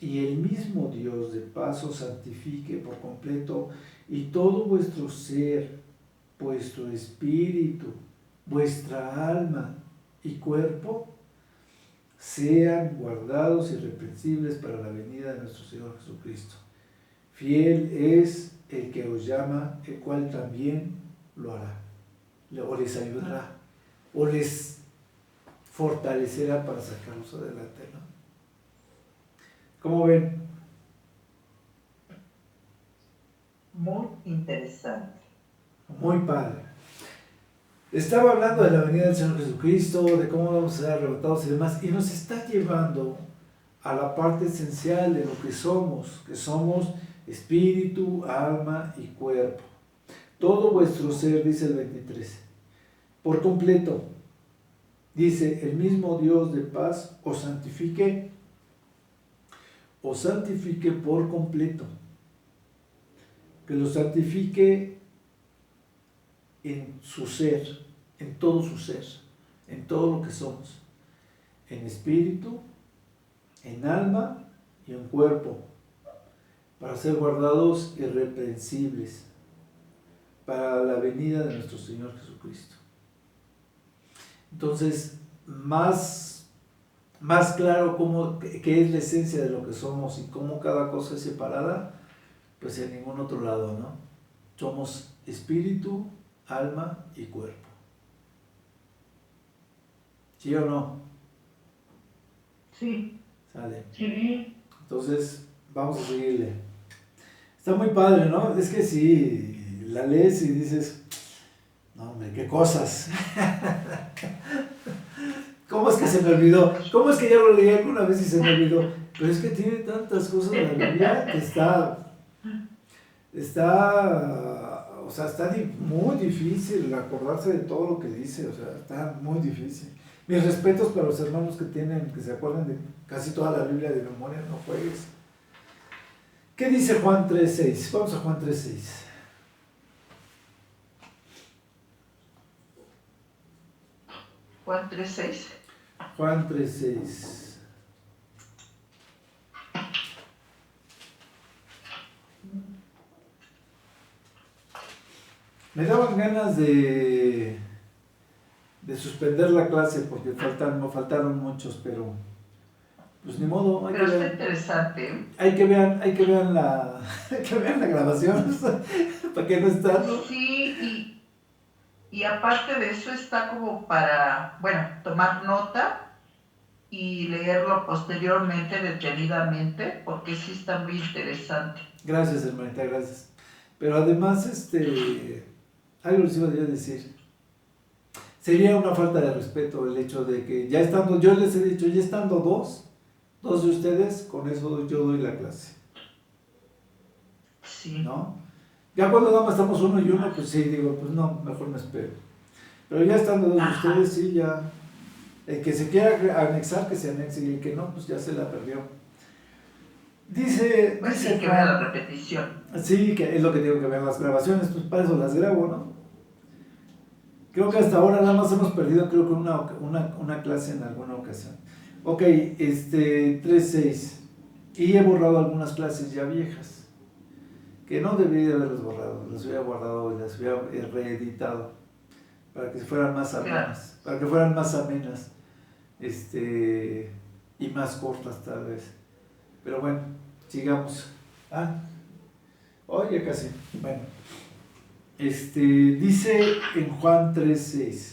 y el mismo Dios de paz os santifique por completo, y todo vuestro ser, vuestro espíritu, vuestra alma y cuerpo sean guardados irreprensibles para la venida de nuestro Señor Jesucristo. Fiel es el que os llama, el cual también lo hará, o les ayudará, o les fortalecerá para sacarlos adelante, ¿no? ¿Cómo ven? Muy interesante. Muy padre. Estaba hablando de la venida del Señor Jesucristo, de cómo vamos a ser arrebatados y demás, y nos está llevando a la parte esencial de lo que somos espíritu, alma y cuerpo. Todo vuestro ser, dice el 23, por completo. Dice, el mismo Dios de paz os santifique por completo. Que lo santifique en su ser, en todo su ser, en todo lo que somos, en espíritu, en alma y en cuerpo, para ser guardados irreprensibles para la venida de nuestro Señor Jesucristo. Entonces, más claro qué es la esencia de lo que somos y cómo cada cosa es separada, pues en ningún otro lado, ¿no? Somos espíritu, alma y cuerpo. ¿Sí o no? Sí. Sale. Sí. Entonces, vamos a seguirle. Está muy padre, ¿no? Es que sí, la lees y dices, no hombre, qué cosas. ¿Cómo es que se me olvidó? ¿Cómo es que ya lo leí alguna vez y se me olvidó? Pero es que tiene tantas cosas la Biblia que está, o sea, está muy difícil acordarse de todo lo que dice, o sea, está muy difícil. Mis respetos para los hermanos que se acuerdan de casi toda la Biblia de memoria, no juegues. ¿Qué dice Juan 3.6? Vamos a Juan 3.6. Juan 3.6. Juan 3.6. Me daban ganas de suspender la clase porque faltaron muchos, pero pues ni modo. Pero está interesante. Hay que vean la grabación para que no están, ¿no? Sí, y aparte de eso está como para, bueno, tomar nota y leerlo posteriormente, detenidamente, porque sí está muy interesante. Gracias, hermanita, gracias. Pero además, algo les iba a decir. Sería una falta de respeto el hecho de que ya estando, yo les he dicho, ya estando dos de ustedes, con eso yo doy la clase. Sí. ¿No? Ya cuando nada más estamos uno y uno, pues sí, digo, pues no, mejor me espero. Pero ya estando dos de ustedes, sí, ya. El que se quiera anexar, que se anexe, y el que no, pues ya se la perdió. Dice que vea la repetición. Sí, que es lo que digo, que vean las grabaciones, pues para eso las grabo, ¿no? Creo que hasta ahora nada más hemos perdido, creo que una clase en alguna ocasión. Ok, 3.6. Y he borrado algunas clases ya viejas, que no debería de haberlas borrado, las hubiera guardado y las hubiera reeditado, para que fueran más amenas, para que fueran más amenas, y más cortas tal vez. Pero bueno, sigamos. Oye, casi. Bueno. Dice en Juan 3.6.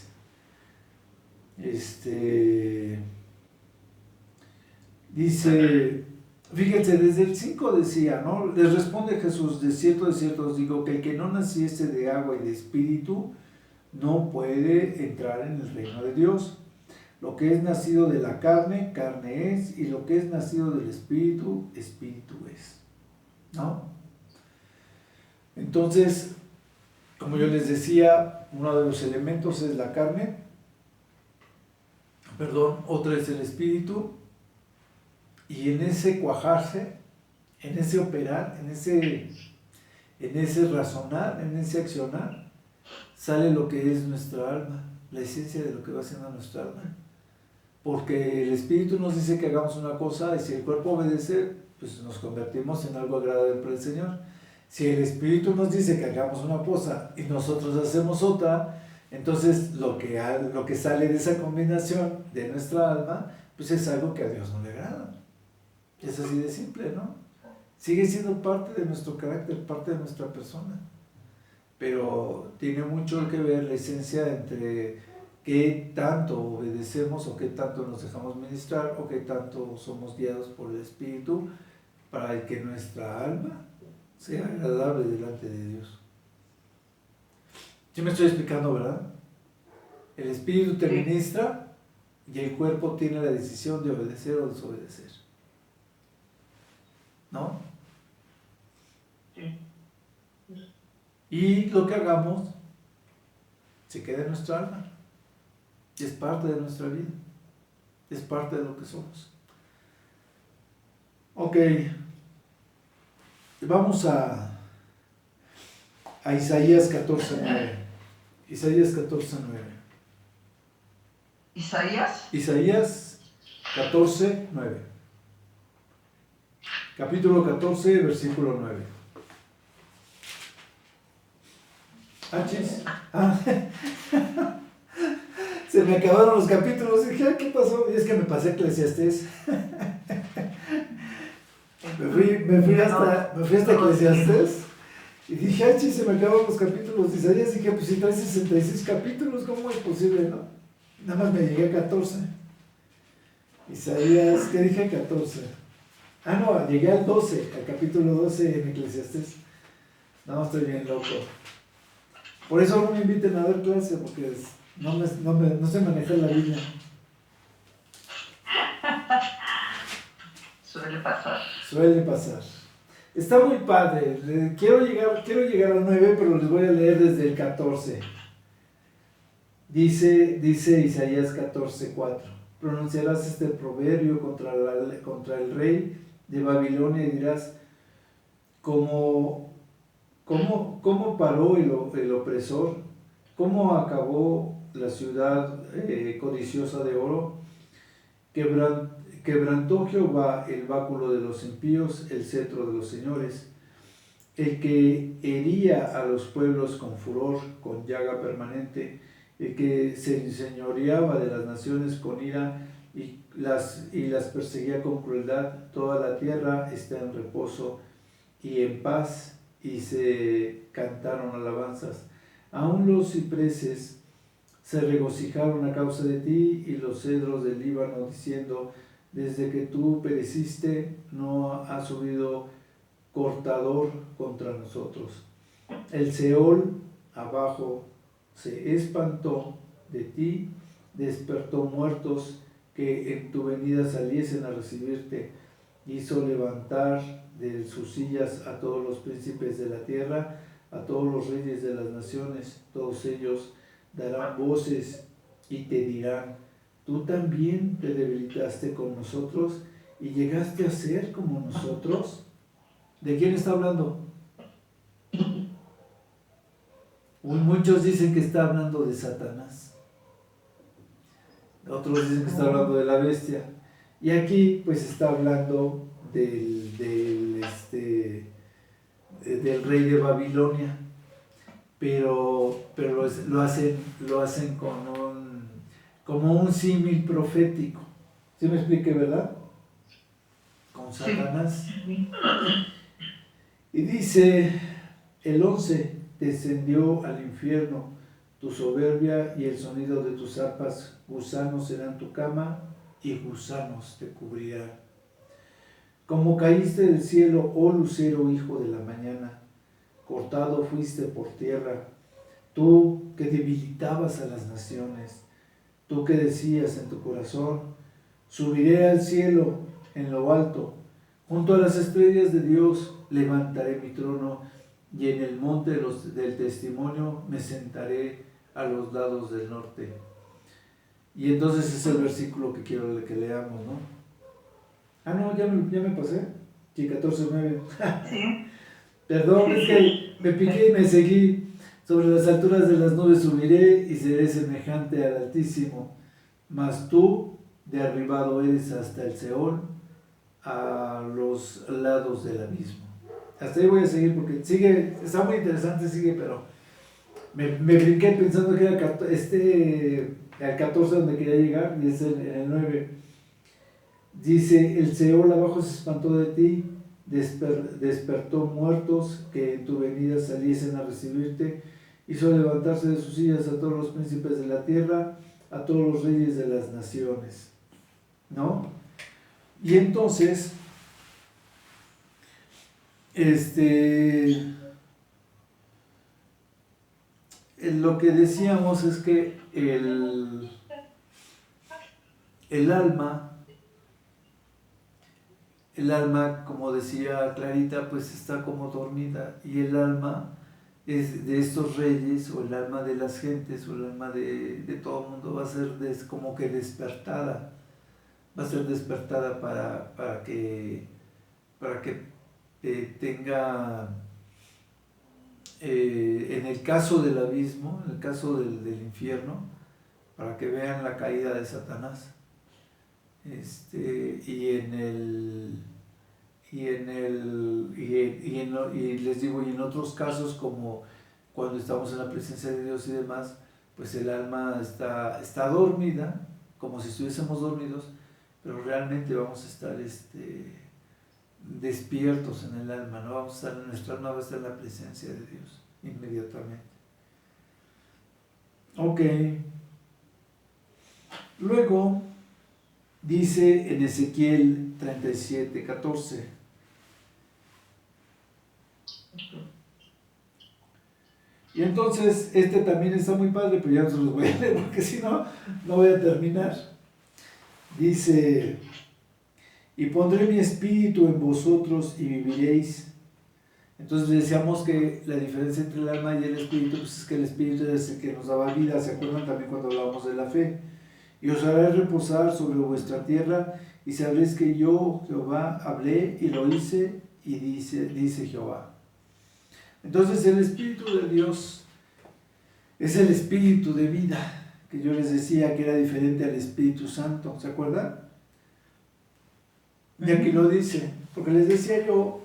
Dice, Fíjense, desde el 5 decía, ¿no? Les responde Jesús, de cierto os digo, que el que no naciese de agua y de espíritu no puede entrar en el reino de Dios. Lo que es nacido de la carne, carne es, y lo que es nacido del espíritu, espíritu es, ¿no? Entonces, como yo les decía, uno de los elementos es la carne, otro es el espíritu, y en ese cuajarse, en ese operar, en ese razonar, en ese accionar, sale lo que es nuestra alma, la esencia de lo que va haciendo nuestra alma. Porque el espíritu nos dice que hagamos una cosa y si el cuerpo obedece, pues nos convertimos en algo agradable para el Señor. Si el espíritu nos dice que hagamos una cosa y nosotros hacemos otra, entonces lo que sale de esa combinación de nuestra alma, pues es algo que a Dios no le agrada. Es así de simple, ¿no? Sigue siendo parte de nuestro carácter, parte de nuestra persona. Pero tiene mucho que ver la esencia entre qué tanto obedecemos o qué tanto nos dejamos ministrar o qué tanto somos guiados por el Espíritu para que nuestra alma sea agradable delante de Dios. Yo me estoy explicando, ¿verdad? El Espíritu te ministra y el cuerpo tiene la decisión de obedecer o desobedecer. ¿No? Sí. Y lo que hagamos se queda en nuestra alma. Es parte de nuestra vida. Es parte de lo que somos. Ok. Vamos a Isaías 14:9. Isaías 14:9. Isaías 14:9. Capítulo 14, versículo 9. Se me acabaron los capítulos. Dije, ¿qué pasó? Y es que me pasé a Eclesiastés. me fui hasta Eclesiastés. Y dije, se me acabaron los capítulos de Isaías. Dije, pues si trae 66 capítulos, ¿cómo es posible, no? Nada más me llegué a 14. Isaías, ¿qué dije? 14. No, llegué al 12, al capítulo 12 en Eclesiastés. No, estoy bien loco. Por eso no me inviten a dar clase, porque no sé manejar la Biblia. Suele pasar. Está muy padre. Quiero llegar al 9, pero les voy a leer desde el 14. Dice Isaías 14:4. Pronunciarás este proverbio contra el rey de Babilonia y dirás, ¿cómo paró el opresor? ¿Cómo acabó la ciudad codiciosa de oro? Quebrantó Jehová el báculo de los impíos, el cetro de los señores, el que hería a los pueblos con furor, con llaga permanente, el que se enseñoreaba de las naciones con ira y las perseguía con crueldad. Toda la tierra está en reposo y en paz, y se cantaron alabanzas. Aún los cipreses se regocijaron a causa de ti, y los cedros del Líbano, diciendo, desde que tú pereciste, no ha subido cortador contra nosotros. El Seol abajo se espantó de ti, despertó muertos que en tu venida saliesen a recibirte, hizo levantar de sus sillas a todos los príncipes de la tierra, a todos los reyes de las naciones. Todos ellos darán voces y te dirán, tú también te debilitaste con nosotros y llegaste a ser como nosotros. ¿De quién está hablando? Muchos dicen que está hablando de Satanás. Otros dicen que está hablando de la bestia. Y aquí pues está hablando del rey de Babilonia. Pero lo hacen como un símil profético. ¿Sí me expliqué, verdad? Con Satanás. Y dice el 11, descendió al infierno tu soberbia y el sonido de tus arpas, gusanos serán tu cama y gusanos te cubrirán. Como caíste del cielo, oh lucero, hijo de la mañana, cortado fuiste por tierra, tú que debilitabas a las naciones, tú que decías en tu corazón, subiré al cielo en lo alto, junto a las estrellas de Dios levantaré mi trono, y en el monte del testimonio me sentaré a los lados del norte. Y entonces es el versículo que quiero que leamos, ¿no? Ah, no, ya me pasé. Sí, 14:9. Sí. Perdón, es que me piqué y me seguí. Sobre las alturas de las nubes subiré y seré semejante al Altísimo. Mas tú, derribado eres hasta el Seol, a los lados del abismo. Hasta ahí voy a seguir porque sigue, está muy interesante, sigue, pero me brinqué pensando que era el 14 donde quería llegar, y es en el 9. Dice, el Seol abajo se espantó de ti, despertó muertos que en tu venida saliesen a recibirte, hizo levantarse de sus sillas a todos los príncipes de la tierra, a todos los reyes de las naciones, ¿no? Y entonces, lo que decíamos es que el alma, como decía Clarita, pues está como dormida, y el alma es de estos reyes, o el alma de las gentes, o el alma de todo el mundo va a ser como que despertada, va a ser despertada para que tenga, en el caso del abismo, en el caso del infierno, para que vean la caída de Satanás. Y les digo, y en otros casos, como cuando estamos en la presencia de Dios y demás, pues el alma está dormida, como si estuviésemos dormidos, pero realmente vamos a estar despiertos en el alma, ¿no? Nuestra alma va a estar en la presencia de Dios inmediatamente. Ok. Luego dice en Ezequiel 37:14. Y entonces también está muy padre, pero ya no se los voy a leer porque si no, no voy a terminar. Dice, y pondré mi espíritu en vosotros y viviréis. Entonces decíamos que la diferencia entre el alma y el espíritu, pues es que el espíritu es el que nos daba vida. ¿Se acuerdan también cuando hablábamos de la fe? Y os haré reposar sobre vuestra tierra, y sabréis que yo, Jehová, hablé y lo hice, y dice Jehová. Entonces el Espíritu de Dios es el Espíritu de vida, que yo les decía que era diferente al Espíritu Santo, ¿se acuerdan? Y aquí lo dice, porque les decía yo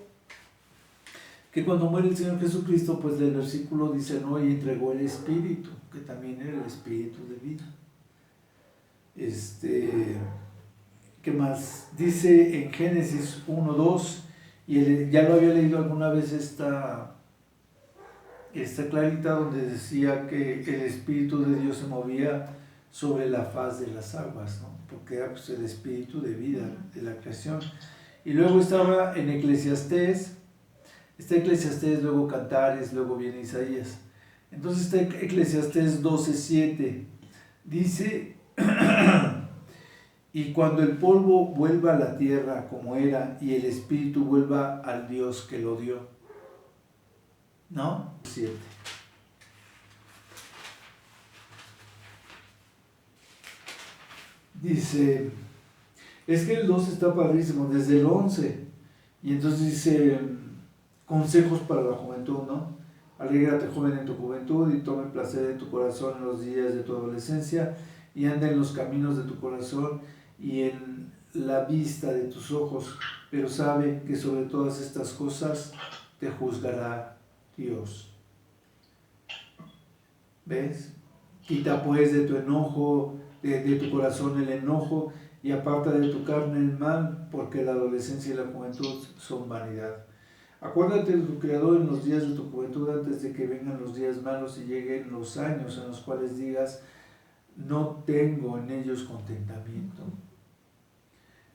que cuando muere el Señor Jesucristo, pues el versículo dice, no, y entregó el Espíritu, que también era el Espíritu de vida. ¿Qué más? Dice en Génesis 1:2, y ya lo había leído alguna vez esta Clarita, donde decía que el Espíritu de Dios se movía sobre la faz de las aguas, ¿no? Porque era pues el Espíritu de vida de la creación. Y luego estaba en Eclesiastés, luego Cantares, luego viene Isaías. Entonces está Eclesiastés 12:7, dice, y cuando el polvo vuelva a la tierra como era, y el espíritu vuelva al Dios que lo dio. ¿No? 7. Dice, es que el 2 está padrísimo, desde el 11. Y entonces dice, consejos para la juventud, ¿no? Alégrate, joven, en tu juventud, y tome placer en tu corazón en los días de tu adolescencia, y anda en los caminos de tu corazón y en la vista de tus ojos, pero sabe que sobre todas estas cosas te juzgará Dios. ¿Ves? Quita pues de tu enojo, de tu corazón el enojo, y aparta de tu carne el mal, porque la adolescencia y la juventud son vanidad. Acuérdate de tu Creador en los días de tu juventud, antes de que vengan los días malos y lleguen los años en los cuales digas, no tengo en ellos contentamiento.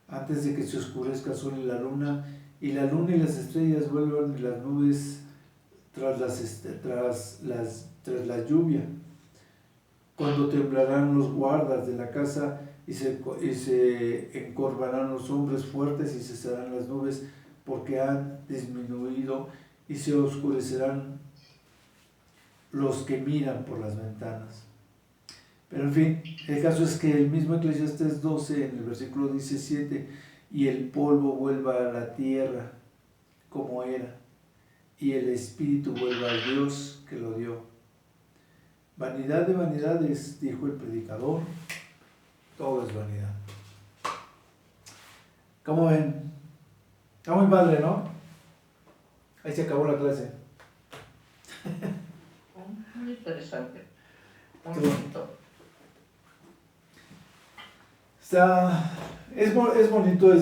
antes de que se oscurezca el sol y la luna y las estrellas vuelvan y las nubes tras la lluvia, cuando temblarán los guardas de la casa y se encorvarán los hombres fuertes y cesarán las nubes, porque han disminuido y se oscurecerán los que miran por las ventanas. Pero en fin, el caso es que el mismo Eclesiastés 12, en el versículo 17, y el polvo vuelva a la tierra como era, y el espíritu vuelva a Dios que lo dio. Vanidad de vanidades, dijo el predicador, todo es vanidad. ¿Cómo ven? Está muy padre, ¿no? Ahí se acabó la clase. Muy interesante. Muy Sí. bonito. Es bonito,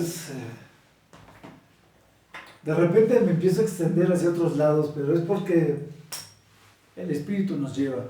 de repente me empiezo a extender hacia otros lados, pero es porque el Espíritu nos lleva.